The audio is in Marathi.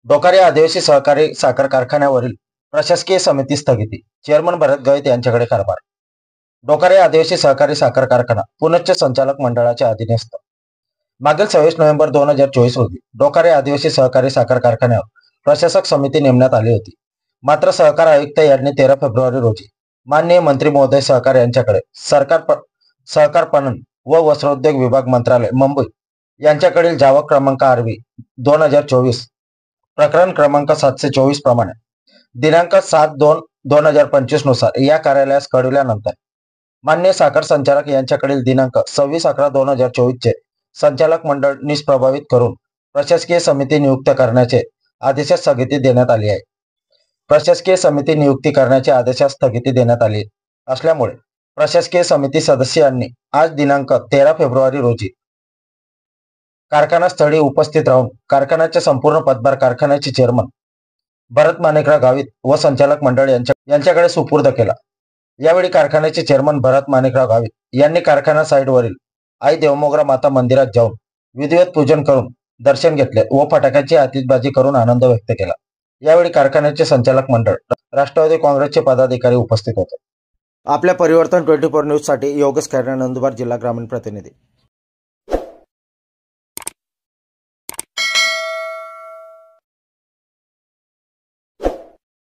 डोकारे आदिवासी सहकारी साखर कारखान्यावरील प्रशासकीय समिती स्थगिती. चेअरमन भरत गवई यांच्याकडे कारभार. डोकारे आदिवासी सहकारी साखर कारखाना पुनश्च संचालक मंडळाच्या अधीनस्थ. मागील 26 नोव्हेंबर 2024 रोजी डोकारे आदिवासी सहकारी साखर कारखान्यावर प्रशासक समिती नेमण्यात आली होती. मात्र सहकार आयुक्त यांनी 13 फेब्रुवारी रोजी माननीय मंत्री महोदय सहकार यांच्याकडे सहकार पणन व वस्त्रोद्योग विभाग मंत्रालय मुंबई यांच्याकडील जावक क्रमांक RV 2024 प्रकरण क्रमांक 724 प्रमाणे दिनांक 7/2/2025 नुसार या कार्यालयास कळविल्यानंतर माननीय साखर संचालक यांच्याकडील दिनांक 26/11/2024 चे संचालक मंडळ निष्प्रभावित करून प्रशासकीय समिती नियुक्त करण्याचे आदेशास स्थगिती देण्यात आली आहे. प्रशासकीय समिती नियुक्ती करण्याच्या आदेशास स्थगिती देण्यात आली असल्यामुळे प्रशासकीय समिती सदस्यांनी आज दिनांक 13 फेब्रुवारी रोजी कारखाना स्थळी उपस्थित राहून कारखान्याचे संपूर्ण पदभार कारखान्याचे चेअरमन भरत माणिकराव गावित व संचालक मंडळ यांच्याकडे सुपूर्द केला. यावेळी कारखान्याचे चेअरमन भरत माणिकराव गावित यांनी कारखाना साईडवरील आई देवमोगरा माता मंदिरात जाऊन विधिवत पूजन करून दर्शन घेतले व फटाक्याची आतिषबाजी करून आनंद व्यक्त केला. यावेळी कारखान्याचे संचालक मंडळ, राष्ट्रवादी काँग्रेसचे पदाधिकारी उपस्थित होते. आपल्या परिवर्तन 24 न्यूज साठी योगेश खैरे, नंदुरबार जिल्हा ग्रामीण प्रतिनिधी.